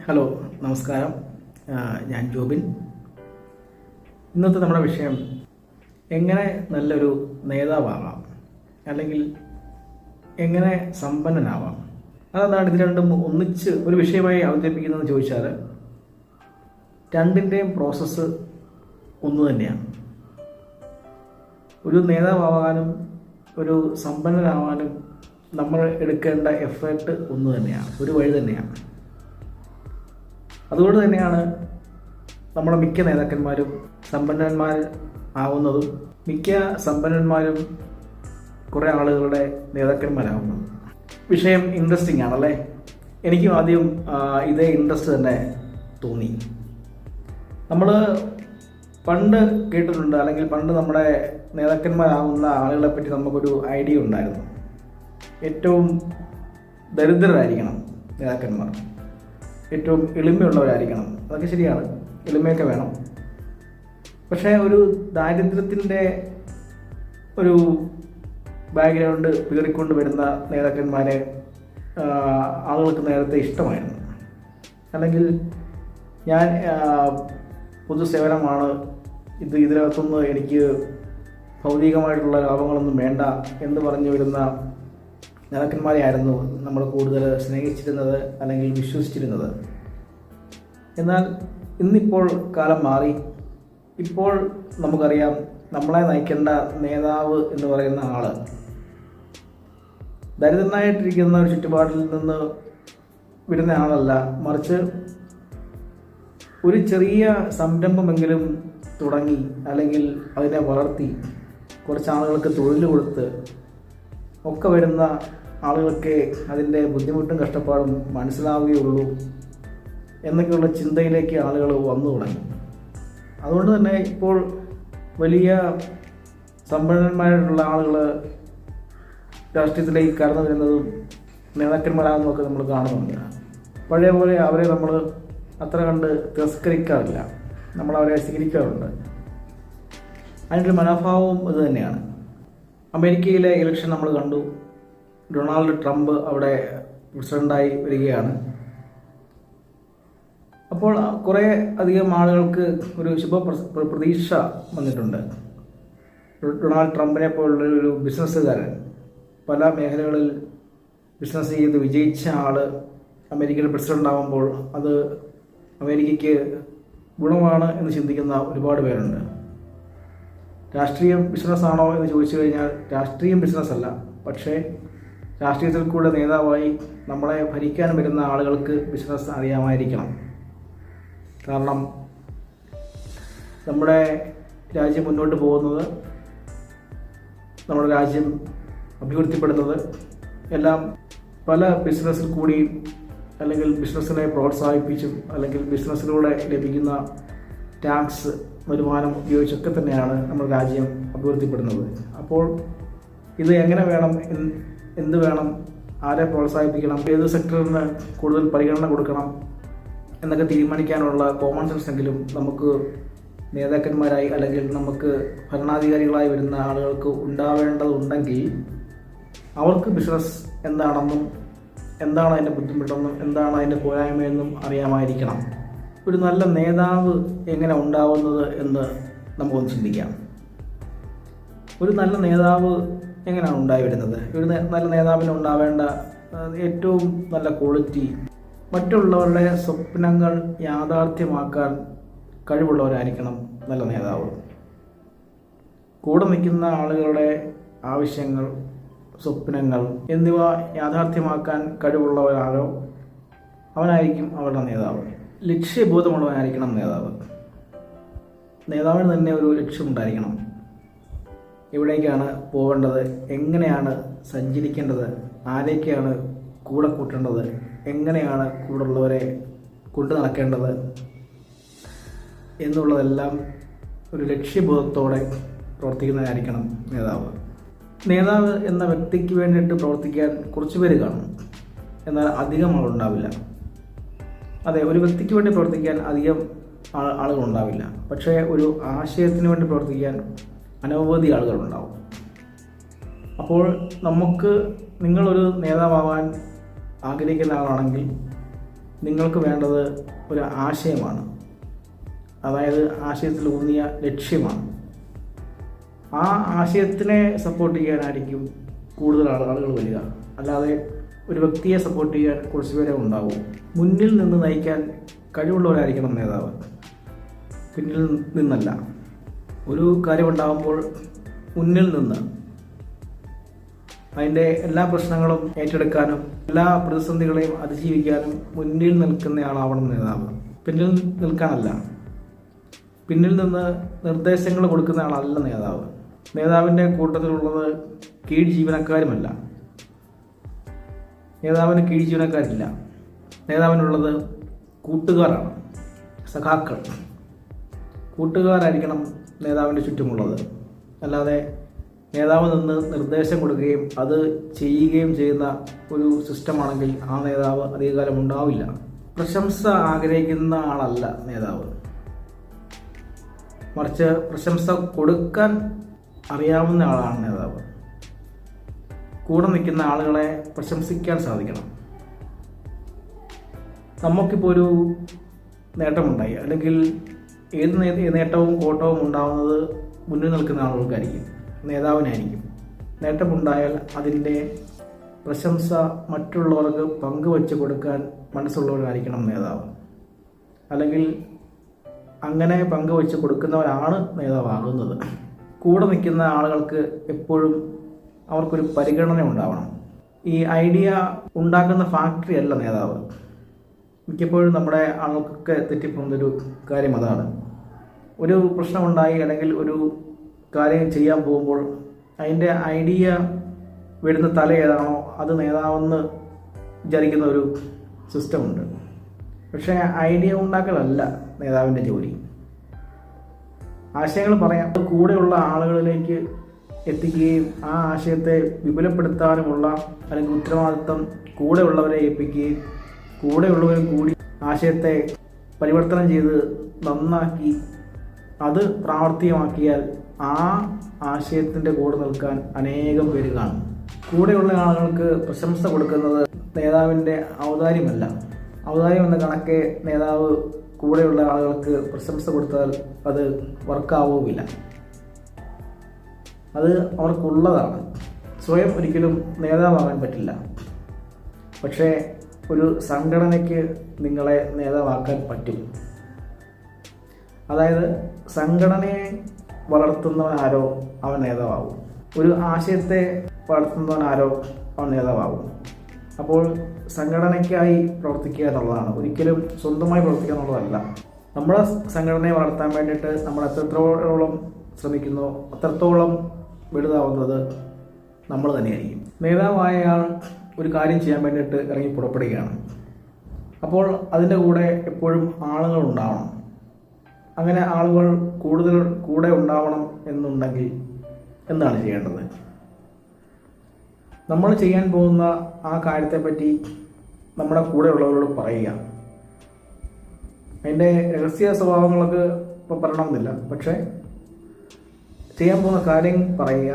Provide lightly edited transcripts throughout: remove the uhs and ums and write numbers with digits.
Hello, നമസ്കാരം. ഞാൻ ജോബിൻ. ഇന്നത്തെ നമ്മുടെ വിഷയം എങ്ങനെ നല്ലൊരു നേതാവാകാം, അല്ലെങ്കിൽ എങ്ങനെ സമ്പന്നനാവാം. അതെന്താണ് ഇത് രണ്ടും ഒന്നിച്ച് ഒരു വിഷയമായി അവതരിപ്പിക്കുന്നതെന്ന് ചോദിച്ചാൽ, രണ്ടിൻ്റെയും പ്രോസസ്സ് ഒന്ന് തന്നെയാണ്. ഒരു നേതാവാകാനും ഒരു സമ്പന്നനാവാനും നമ്മൾ എടുക്കേണ്ട എഫേർട്ട് ഒന്ന് തന്നെയാണ്, ഒരു വഴി തന്നെയാണ്. അതുകൊണ്ട് തന്നെയാണ് നമ്മുടെ മിക്ക നേതാക്കന്മാരും സമ്പന്നന്മാർ ആവുന്നതും മിക്ക സമ്പന്നന്മാരും കുറേ ആളുകളുടെ നേതാക്കന്മാരാകുന്നതും. വിഷയം ഇൻട്രസ്റ്റിംഗ് ആണല്ലേ? എനിക്കും ആദ്യം ഇതേ ഇൻട്രസ്റ്റ് തന്നെ തോന്നി. നമ്മൾ പണ്ട് കേട്ടിട്ടുണ്ട്, അല്ലെങ്കിൽ പണ്ട് നമ്മുടെ നേതാക്കന്മാരാകുന്ന ആളുകളെ പറ്റി നമുക്കൊരു ഐഡിയ ഉണ്ടായിരുന്നു. ഏറ്റവും ദരിദ്രരായിരിക്കണം നേതാക്കന്മാർ, ഏറ്റവും എളിമയുള്ളവരായിരിക്കണം. അതൊക്കെ ശരിയാണ്, എളിമയൊക്കെ വേണം. പക്ഷേ ഒരു ദാരിദ്ര്യത്തിൻ്റെ ഒരു ബാക്ക്ഗ്രൗണ്ട് പീറിക്കൊണ്ട് വരുന്ന നേതാക്കന്മാരെ ആളുകൾക്ക് നേരത്തെ ഇഷ്ടമായിരുന്നു. അല്ലെങ്കിൽ ഞാൻ പൊതുസേവനമാണ്, ഇതിനകത്തൊന്നും എനിക്ക് ഭൗതികമായിട്ടുള്ള ലാഭങ്ങളൊന്നും വേണ്ട എന്ന് പറഞ്ഞു വരുന്ന നേതാക്കന്മാരെയായിരുന്നു നമ്മൾ കൂടുതൽ സ്നേഹിച്ചിരുന്നത് അല്ലെങ്കിൽ വിശ്വസിച്ചിരുന്നത്. എന്നാൽ ഇന്നിപ്പോൾ കാലം മാറി. ഇപ്പോൾ നമുക്കറിയാം, നമ്മളെ നയിക്കേണ്ട നേതാവ് എന്ന് പറയുന്ന ആള് ദരിദ്രനായിട്ടിരിക്കുന്ന ഒരു ചുറ്റുപാടിൽ നിന്ന് വിടുന്ന ആളല്ല, മറിച്ച് ഒരു ചെറിയ സംരംഭമെങ്കിലും തുടങ്ങി അല്ലെങ്കിൽ അതിനെ വളർത്തി കുറച്ച് ആളുകൾക്ക് തൊഴിൽ കൊടുത്ത് ഒക്കെ വരുന്ന ആളുകൾക്ക് അതിൻ്റെ ബുദ്ധിമുട്ടും കഷ്ടപ്പാടും മനസ്സിലാവുകയുള്ളൂ എന്നൊക്കെയുള്ള ചിന്തയിലേക്ക് ആളുകൾ വന്നു തുടങ്ങി. അതുകൊണ്ട് തന്നെ ഇപ്പോൾ വലിയ സമ്പന്നന്മാരായിട്ടുള്ള ആളുകൾ രാഷ്ട്രീയത്തിലേക്ക് കടന്നു വരുന്നതും നേതാക്കന്മാരാകുന്നതൊക്കെ നമ്മൾ കാണുന്നുണ്ട്. പഴയ പോലെ അവരെ നമ്മൾ അത്ര കണ്ട് തിരസ്കരിക്കാറില്ല, നമ്മളവരെ സ്വീകരിക്കാറുണ്ട്. അതിൻ്റെ മനോഭാവവും ഇത് തന്നെയാണ്. അമേരിക്കയിലെ ഇലക്ഷൻ നമ്മൾ കണ്ടു. ഡൊണാൾഡ് ട്രംപ് അവിടെ പ്രസിഡൻ്റായി വരികയാണ്. അപ്പോൾ കുറേ അധികം ആളുകൾക്ക് ഒരു പ്രതീക്ഷ വന്നിട്ടുണ്ട്. ഡൊണാൾഡ് ട്രംപിനെ പോലുള്ളൊരു ബിസിനസ്സുകാരൻ, പല മേഖലകളിൽ ബിസിനസ് ചെയ്ത് വിജയിച്ച ആൾ അമേരിക്കയിൽ പ്രസിഡൻ്റ് ആകുമ്പോൾ അത് അമേരിക്കയ്ക്ക് ഗുണമാണ് എന്ന് ചിന്തിക്കുന്ന ഒരുപാട് പേരുണ്ട്. രാഷ്ട്രീയം ബിസിനസ്സാണോ എന്ന് ചോദിച്ചു കഴിഞ്ഞാൽ രാഷ്ട്രീയം ബിസിനസ്സല്ല. പക്ഷേ രാഷ്ട്രീയത്തിൽ കൂടെ നേതാവായി നമ്മളെ ഭരിക്കാൻ വരുന്ന ആളുകൾക്ക് ബിസിനസ് അറിയാമായിരിക്കണം. കാരണം നമ്മുടെ രാജ്യം മുന്നോട്ട് പോകുന്നത്, നമ്മുടെ രാജ്യം അഭിവൃദ്ധിപ്പെടുന്നത് എല്ലാം പല ബിസിനസ്സിൽ കൂടി, അല്ലെങ്കിൽ ബിസിനസ്സിനെ പ്രോത്സാഹിപ്പിച്ചും, അല്ലെങ്കിൽ ബിസിനസ്സിലൂടെ ലഭിക്കുന്ന ടാക്സ് വരുമാനം ഉപയോഗിച്ചൊക്കെ തന്നെയാണ് നമ്മുടെ രാജ്യം അഭിവൃദ്ധിപ്പെടുന്നത്. അപ്പോൾ ഇത് എങ്ങനെ വേണം, എന്ത് വേണം, ആരെ പ്രോത്സാഹിപ്പിക്കണം, ഏത് സെക്ടറിന് കൂടുതൽ പരിഗണന കൊടുക്കണം എന്നൊക്കെ തീരുമാനിക്കാനുള്ള കോമൺ സെൻസ് എങ്കിലും നമുക്ക് നേതാക്കന്മാരായി അല്ലെങ്കിൽ നമുക്ക് ഭരണാധികാരികളായി വരുന്ന ആളുകൾക്ക് ഉണ്ടാവേണ്ടതുണ്ടെങ്കിൽ അവർക്ക് ബിസിനസ് എന്താണെന്നും എന്താണ് അതിൻ്റെ ബുദ്ധിമുട്ടെന്നും എന്താണ് അതിൻ്റെ പോരായ്മയെന്നും അറിയാമായിരിക്കണം. ഒരു നല്ല നേതാവ് എങ്ങനെ ഉണ്ടാവുന്നത് എന്ന് നമുക്കൊന്ന് ചിന്തിക്കാം. ഒരു നല്ല നേതാവ് എങ്ങനെയാണ് ഉണ്ടായി വരുന്നത്? ഒരു നല്ല നേതാവിന് ഉണ്ടാവേണ്ട ഏറ്റവും നല്ല ക്വാളിറ്റി, മറ്റുള്ളവരുടെ സ്വപ്നങ്ങൾ യാഥാർത്ഥ്യമാക്കാൻ കഴിവുള്ളവരായിരിക്കണം നല്ല നേതാവ്. കൂടെ നിൽക്കുന്ന ആളുകളുടെ ആവശ്യങ്ങൾ, സ്വപ്നങ്ങൾ എന്നിവ യാഥാർത്ഥ്യമാക്കാൻ കഴിവുള്ളവരാരോ അവനായിരിക്കും അവരുടെ നേതാവ്. ലക്ഷ്യബോധമുള്ളവനായിരിക്കണം നേതാവ്. നേതാവിന് തന്നെ ഒരു ലക്ഷ്യമുണ്ടായിരിക്കണം. എവിടേക്കാണ് പോകേണ്ടത്, എങ്ങനെയാണ് സഞ്ചരിക്കേണ്ടത്, ആരേക്കാണ് കൂടെ കൂട്ടേണ്ടത്, എങ്ങനെയാണ് കൂടുള്ളവരെ കൊണ്ടു നടക്കേണ്ടത് എന്നുള്ളതെല്ലാം ഒരു ലക്ഷ്യബോധത്തോടെ പ്രവർത്തിക്കുന്നതായിരിക്കണം നേതാവ്. നേതാവ് എന്ന വ്യക്തിക്ക് വേണ്ടിയിട്ട് പ്രവർത്തിക്കാൻ കുറച്ച് പേര് കാണും, എന്നാൽ അധികം ആളുണ്ടാവില്ല. അതെ, ഒരു വ്യക്തിക്ക് വേണ്ടി പ്രവർത്തിക്കാൻ അധികം ആളുകളുണ്ടാവില്ല. പക്ഷേ ഒരു ആശയത്തിന് വേണ്ടി പ്രവർത്തിക്കാൻ അനവധി ആളുകളുണ്ടാവും. അപ്പോൾ നിങ്ങളൊരു നേതാവാൻ ആഗ്രഹിക്കുന്ന ആളാണെങ്കിൽ നിങ്ങൾക്ക് വേണ്ടത് ഒരു ആശയമാണ്, അതായത് ആശയത്തിൽ ഊന്നിയ ലക്ഷ്യമാണ്. ആ ആശയത്തിനെ സപ്പോർട്ട് ചെയ്യാനായിരിക്കും കൂടുതൽ ആളുകൾ വരിക, അല്ലാതെ ഒരു വ്യക്തിയെ സപ്പോർട്ട് ചെയ്യാൻ കുറച്ച് പേരെ ഉണ്ടാവും. മുന്നിൽ നിന്ന് നയിക്കാൻ കഴിവുള്ളവരായിരിക്കണം നേതാവ്, പിന്നിൽ നിന്നല്ല. ഒരു കാര്യമുണ്ടാകുമ്പോൾ മുന്നിൽ നിന്ന് അതിൻ്റെ എല്ലാ പ്രശ്നങ്ങളും ഏറ്റെടുക്കാനും എല്ലാ പ്രതിസന്ധികളെയും അതിജീവിക്കാനും മുന്നിൽ നിൽക്കുന്നയാളാവണം നേതാവ്, പിന്നിൽ നിൽക്കാനല്ല. പിന്നിൽ നിന്ന് നിർദ്ദേശങ്ങൾ കൊടുക്കുന്ന ആളല്ല നേതാവ്. നേതാവിൻ്റെ കൂട്ടത്തിലുള്ളത് കീഴ് ജീവനക്കാരുമല്ല. നേതാവിന് കീഴ് ജീവനക്കാരില്ല. നേതാവിനുള്ളത് കൂട്ടുകാരാണ്, സഖാക്കൾ. കൂട്ടുകാരായിരിക്കണം നേതാവിൻ്റെ ചുറ്റുമുള്ളത്. അല്ലാതെ നേതാവ് നിന്ന് നിർദ്ദേശം കൊടുക്കുകയും അത് ചെയ്യുകയും ചെയ്യുന്ന ഒരു സിസ്റ്റമാണെങ്കിൽ ആ നേതാവ് അധികകാലം ഉണ്ടാവില്ല. പ്രശംസ ആഗ്രഹിക്കുന്ന ആളല്ല നേതാവ്, മറിച്ച് പ്രശംസ കൊടുക്കാൻ അറിയാവുന്ന ആളാണ് നേതാവ്. കൂടെ നിൽക്കുന്ന ആളുകളെ പ്രശംസിക്കാൻ സാധിക്കണം. നമുക്കിപ്പോൾ ഒരു നേട്ടമുണ്ടായി, അല്ലെങ്കിൽ ഏത് നേട്ടവും കോട്ടവും ഉണ്ടാവുന്നത് മുന്നിൽ നിൽക്കുന്ന ആളുകൾക്കായിരിക്കും, നേതാവിനായിരിക്കും. നേട്ടമുണ്ടായാൽ അതിൻ്റെ പ്രശംസ മറ്റുള്ളവർക്ക് പങ്കുവച്ച് കൊടുക്കാൻ മനസ്സുള്ളവരായിരിക്കണം നേതാവ്. അല്ലെങ്കിൽ അങ്ങനെ പങ്കുവച്ച് കൊടുക്കുന്നവരാണ് നേതാവാകുന്നത്. കൂടെ നിൽക്കുന്ന ആളുകൾക്ക് എപ്പോഴും അവർക്കൊരു പരിഗണന ഉണ്ടാവണം. ഈ ഐഡിയ ഉണ്ടാക്കുന്ന ഫാക്ടറി അല്ല നേതാവ്. മിക്കപ്പോഴും നമ്മുടെ ആളുകൾക്കൊക്കെ തെറ്റിപ്പോകുന്നൊരു കാര്യം അതാണ്. ഒരു പ്രശ്നമുണ്ടായി അല്ലെങ്കിൽ ഒരു കാര്യം ചെയ്യാൻ പോകുമ്പോൾ അതിൻ്റെ ഐഡിയ വരുന്ന തല ഏതാണോ അത് നേതാവെന്ന് വിചാരിക്കുന്ന ഒരു സിസ്റ്റമുണ്ട്. പക്ഷേ ഐഡിയ ഉണ്ടാക്കലല്ല നേതാവിൻ്റെ ജോലി. ആശയങ്ങൾ പറയാം, കൂടെയുള്ള ആളുകളിലേക്ക് എത്തിക്കുകയും ആ ആശയത്തെ വിപുലപ്പെടുത്താനുമുള്ള അല്ലെങ്കിൽ ഉത്തരവാദിത്വം കൂടെയുള്ളവരെ ഏൽപ്പിക്കുകയും കൂടെയുള്ളവരും കൂടി ആശയത്തെ പരിവർത്തനം ചെയ്ത് നന്നാക്കി അത് പ്രാവർത്തികമാക്കിയാൽ ആ ആശയത്തിൻ്റെ കൂടെ നിൽക്കാൻ അനേകം പേര് കാണും. കൂടെയുള്ള ആളുകൾക്ക് പ്രശംസ കൊടുക്കുന്നത് നേതാവിൻ്റെ ഔദാര്യമല്ല. ഔദാര്യം എന്ന കണക്കെ നേതാവ് കൂടെയുള്ള ആളുകൾക്ക് പ്രശംസ കൊടുത്താൽ അത് വർക്കാവുകയില്ല. അത് അവർക്കുള്ളതാണ്. സ്വയം ഒരിക്കലും നേതാവാകാൻ പറ്റില്ല. പക്ഷേ ഒരു സംഘടനയ്ക്ക് നിങ്ങളെ നേതാവാക്കാൻ പറ്റും. അതായത് സംഘടനയെ വളർത്തുന്നവനാരോ അവൻ നേതാവാകും. ഒരു ആശയത്തെ വളർത്തുന്നവനാരോ അവൻ നേതാവാകും. അപ്പോൾ സംഘടനയ്ക്കായി പ്രവർത്തിക്കുക എന്നുള്ളതാണ്, ഒരിക്കലും സ്വന്തമായി പ്രവർത്തിക്കുക എന്നുള്ളതല്ല. നമ്മുടെ സംഘടനയെ വളർത്താൻ വേണ്ടിയിട്ട് നമ്മൾ എത്രത്തോളം ശ്രമിക്കുന്നോ അത്രത്തോളം വലുതാവുന്നത് നമ്മൾ തന്നെയായിരിക്കും. നേതാവായയാൾ ഒരു കാര്യം ചെയ്യാൻ വേണ്ടിയിട്ട് ഇറങ്ങി പുറപ്പെടുകയാണ്. അപ്പോൾ അതിൻ്റെ കൂടെ എപ്പോഴും ആളുകൾ ഉണ്ടാവണം. അങ്ങനെ ആളുകൾ കൂടുതൽ കൂടെ ഉണ്ടാവണം എന്നുണ്ടെങ്കിൽ എന്താണ് ചെയ്യേണ്ടത്? നമ്മൾ ചെയ്യാൻ പോകുന്ന ആ കാര്യത്തെപ്പറ്റി നമ്മുടെ കൂടെയുള്ളവരോട് പറയുക. അതിൻ്റെ രഹസ്യ സ്വഭാവങ്ങളൊക്കെ ഇപ്പോൾ പറയണമെന്നില്ല, പക്ഷേ ചെയ്യാൻ പോകുന്ന കാര്യം പറയുക.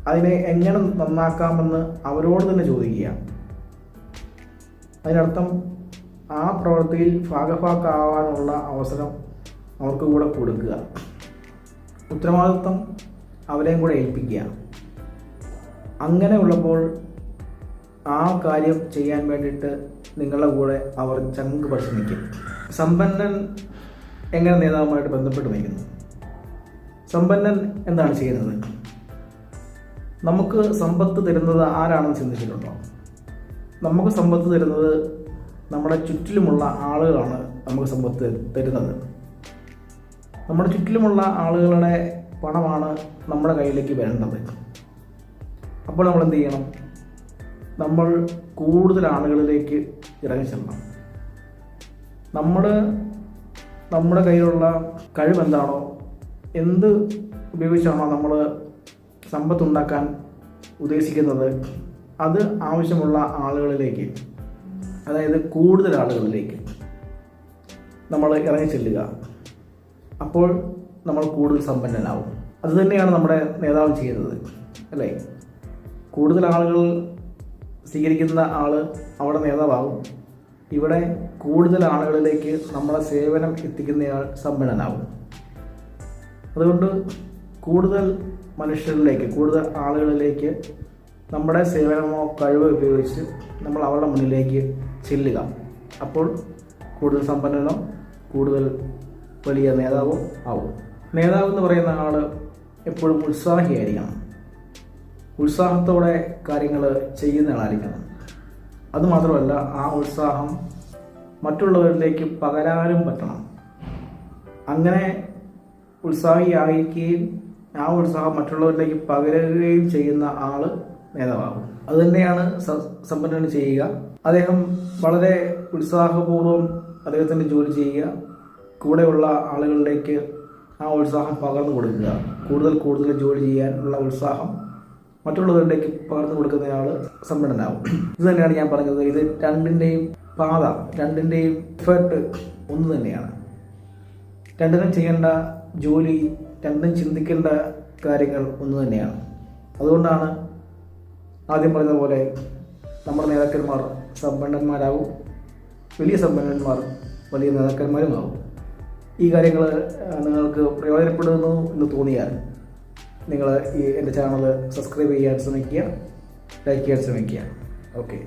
അതിനെ എങ്ങനെ നന്നാക്കാമെന്ന് അവരോട് തന്നെ ചോദിക്കുക. അതിനർത്ഥം ആ പ്രവൃത്തിയിൽ ഭാഗഭാക്കാവാനുള്ള അവസരം അവർക്ക് കൂടെ കൊടുക്കുക. ഉത്തരവാദിത്വം അവരെയും കൂടെ ഏൽപ്പിക്കുക. അങ്ങനെ ഉള്ളപ്പോൾ ആ കാര്യം ചെയ്യാൻ വേണ്ടിയിട്ട് നിങ്ങളുടെ കൂടെ അവർ ചങ്ക് പറിച്ച് നിൽക്കും. സമ്പന്നൻ എങ്ങനെ നേതാവുമായിട്ട് ബന്ധപ്പെട്ട് നിൽക്കുന്നു? സമ്പന്നൻ എന്താണ് ചെയ്യുന്നത്? നമുക്ക് സമ്പത്ത് തരുന്നത് ആരാണെന്ന് ചിന്തിച്ചിട്ടുണ്ടോ? നമുക്ക് സമ്പത്ത് തരുന്നത് നമ്മുടെ ചുറ്റിലുമുള്ള ആളുകളാണ്. നമുക്ക് സമ്പത്ത് തരുന്നത് നമ്മുടെ ചുറ്റിലുമുള്ള ആളുകളുടെ പണമാണ് നമ്മുടെ കയ്യിലേക്ക് വരേണ്ടത്. അപ്പോൾ നമ്മൾ എന്ത് ചെയ്യണം? നമ്മൾ കൂടുതൽ ആളുകളിലേക്ക് ഇറങ്ങിച്ചെല്ലണം. നമ്മുടെ കയ്യിലുള്ള കഴിവെന്താണോ, എന്ത് ഉപയോഗിച്ചാണോ നമ്മൾ സമ്പത്തുണ്ടാക്കാൻ ഉദ്ദേശിക്കുന്നത്, അത് ആവശ്യമുള്ള ആളുകളിലേക്ക്, അതായത് കൂടുതൽ ആളുകളിലേക്ക് നമ്മൾ ഇറങ്ങിച്ചെല്ലുക. അപ്പോൾ നമ്മൾ കൂടുതൽ സമ്പന്നനാവും. അതുതന്നെയാണ് നമ്മുടെ നേതാവ് ചെയ്യുന്നത്, അല്ലേ? കൂടുതൽ ആളുകൾ സ്വീകരിക്കുന്ന ആൾ അവിടെ നേതാവാകും. ഇവിടെ കൂടുതൽ ആളുകളിലേക്ക് നമ്മളെ സേവനം എത്തിക്കുന്നയാൾ സമ്പന്നനാവും. അതുകൊണ്ട് കൂടുതൽ മനുഷ്യരിലേക്ക്, കൂടുതൽ ആളുകളിലേക്ക് നമ്മുടെ സേവനമോ കഴിവോ ഉപയോഗിച്ച് നമ്മൾ അവരുടെ മുന്നിലേക്ക് ചെല്ലുക. അപ്പോൾ കൂടുതൽ സമ്പന്നനോ കൂടുതൽ വലിയ നേതാവോ ആവും. നേതാവ് എന്ന് പറയുന്ന ആൾ എപ്പോഴും ഉത്സാഹിയായിരിക്കണം, ഉത്സാഹത്തോടെ കാര്യങ്ങൾ ചെയ്യുന്ന ആളായിരിക്കണം. അതുമാത്രമല്ല, ആ ഉത്സാഹം മറ്റുള്ളവരിലേക്ക് പകരാനും പറ്റണം. അങ്ങനെ ഉത്സാഹിയായിരിക്കുകയും ആ ഉത്സാഹം മറ്റുള്ളവരിലേക്ക് പകരുകയും ചെയ്യുന്ന ആൾ നേതാവാകും. അതുതന്നെയാണ് സമ്പന്നൻ ചെയ്യുക. അദ്ദേഹം വളരെ ഉത്സാഹപൂർവ്വം അദ്ദേഹത്തിൻ്റെ ജോലി ചെയ്യുക, കൂടെയുള്ള ആളുകളിലേക്ക് ആ ഉത്സാഹം പകർന്നു കൊടുക്കുക. കൂടുതൽ ജോലി ചെയ്യാനുള്ള ഉത്സാഹം മറ്റുള്ളവരിലേക്ക് പകർന്നു കൊടുക്കുന്നയാൾ സമ്പന്നനാവും. ഇത് തന്നെയാണ് ഞാൻ പറഞ്ഞത്. ഇത് രണ്ടിൻ്റെയും പാത, രണ്ടിൻ്റെയും എഫേർട്ട് ഒന്ന് തന്നെയാണ്. രണ്ടിനും ചെയ്യേണ്ട ജോലി, രണ്ടും ചിന്തിക്കേണ്ട കാര്യങ്ങൾ ഒന്ന് തന്നെയാണ്. അതുകൊണ്ടാണ് ആദ്യം പറഞ്ഞ പോലെ നമ്മുടെ നേതാക്കന്മാർ സമ്പന്നന്മാരാവും, വലിയ സമ്പന്നന്മാർ വലിയ നേതാക്കന്മാരുമാവും. ഈ കാര്യങ്ങൾ നിങ്ങൾക്ക് പ്രയോജനപ്പെടുന്നു എന്ന് തോന്നിയാൽ നിങ്ങൾ എൻ്റെ ചാനൽ സബ്സ്ക്രൈബ് ചെയ്യാൻ ശ്രമിക്കുക, ലൈക്ക് ചെയ്യാൻ ശ്രമിക്കുക. ഓക്കെ.